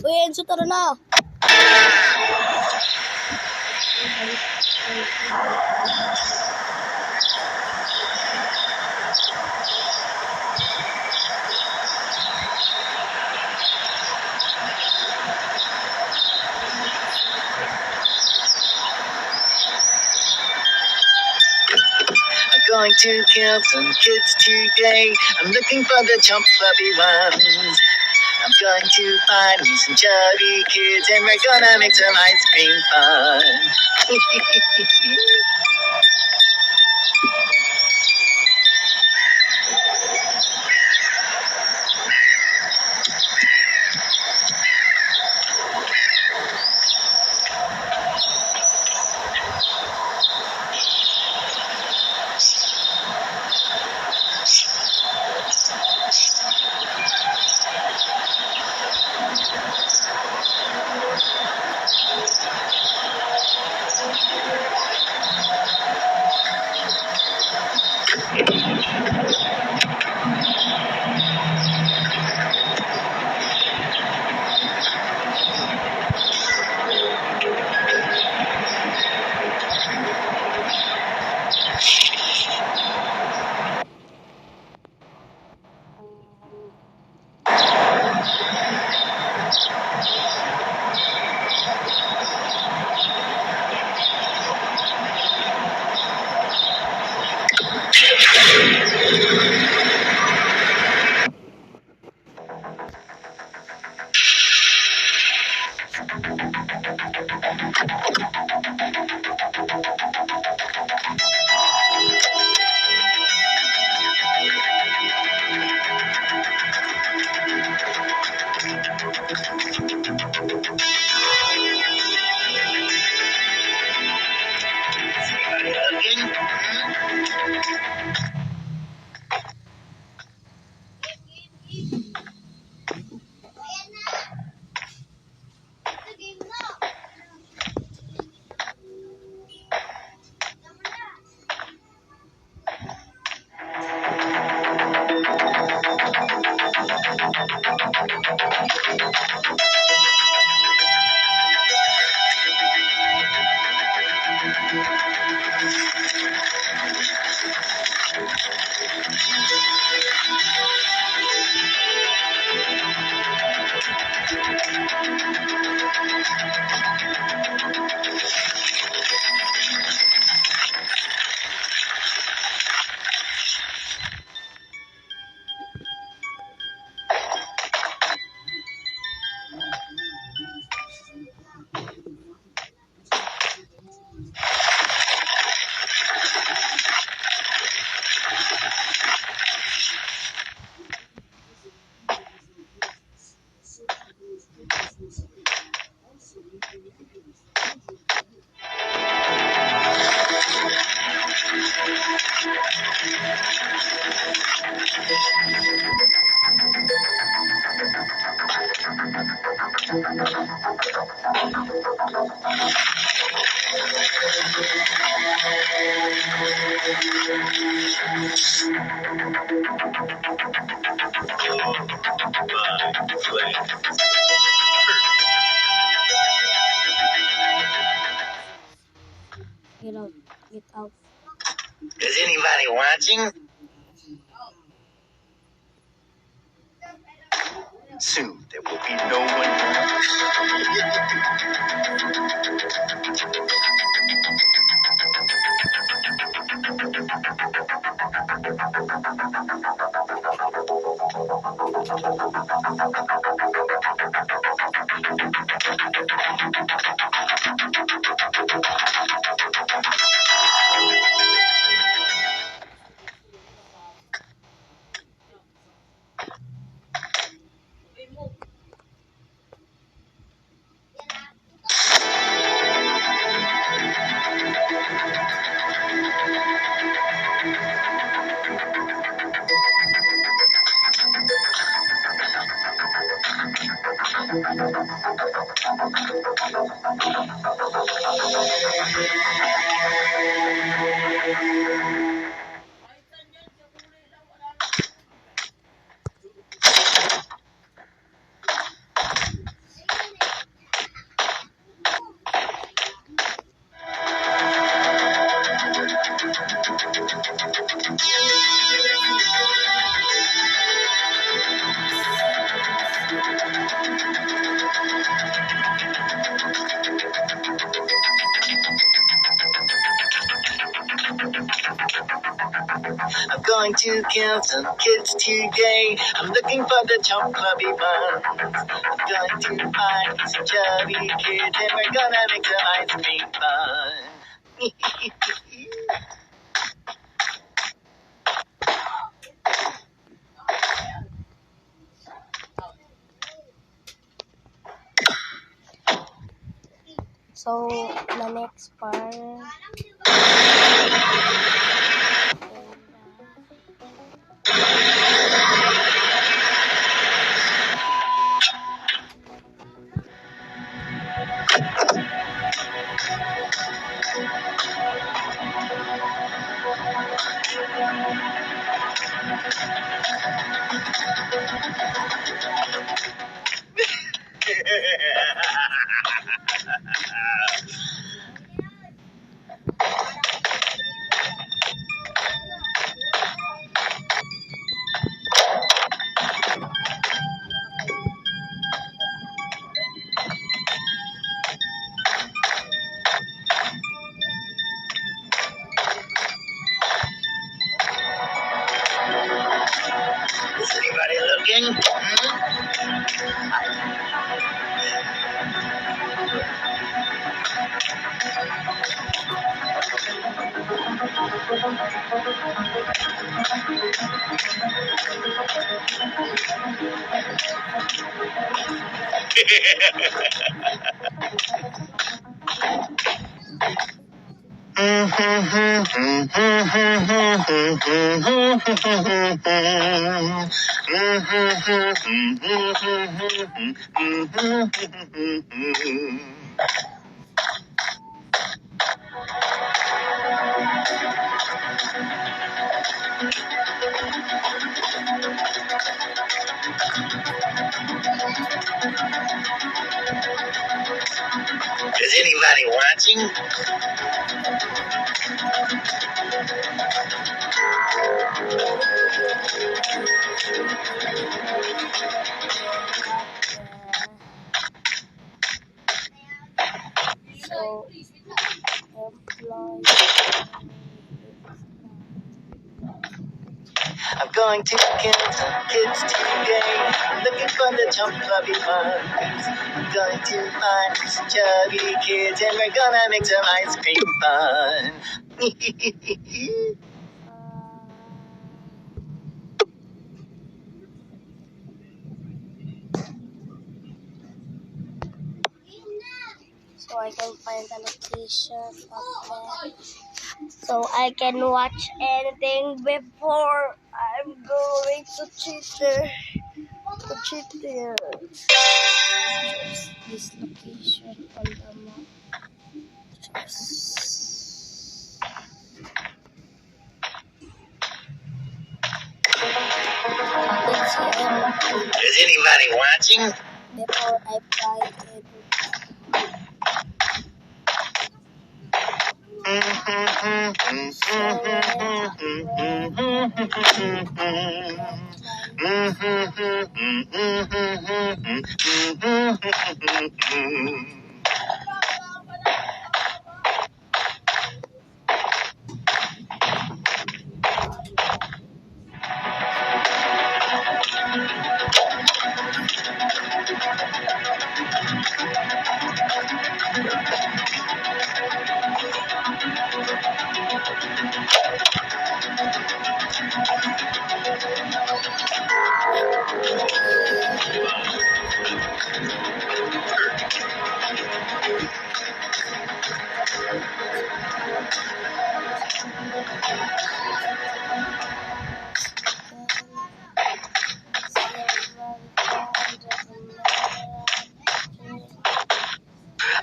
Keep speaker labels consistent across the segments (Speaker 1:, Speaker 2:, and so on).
Speaker 1: Uy, Enzo, tara na.
Speaker 2: Going to kill some kids today. I'm looking for the chump puppy ones. I'm going to find me some chubby kids and we're gonna make some ice cream fun.
Speaker 1: Get out. Get out.
Speaker 2: Is anybody watching? Soon there will be no one. going to kill some kids today. I'm looking for the chump clubby ones. I'm going to find some chubby kids and we're gonna make some ice cream fun.
Speaker 1: So, the next part. Is anybody looking? Is anybody watching? So, employee.
Speaker 2: I'm going to kill some kids today. I'm looking for the chump clubby ones. I'm going to find some chubby kids and we're gonna make some ice cream fun.
Speaker 1: So I can find the location of that. So I can watch anything before I'm going to cheat there. To cheat there. Choose this location on the map.
Speaker 2: Is anybody watching?
Speaker 1: Before I buy it.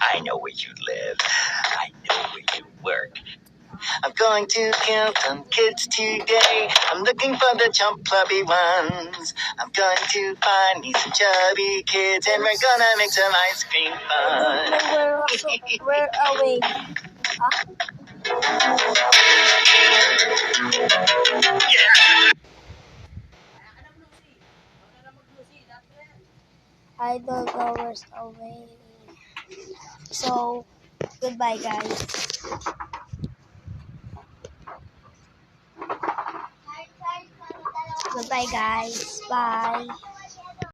Speaker 2: I know where you live. I know where you work. I'm going to kill some kids today. I'm looking for the chump clubby ones. I'm going to find me some chubby kids and we're gonna make some ice cream fun.
Speaker 1: Where are we? I don't know where's away. So, goodbye guys. bye guys. Bye.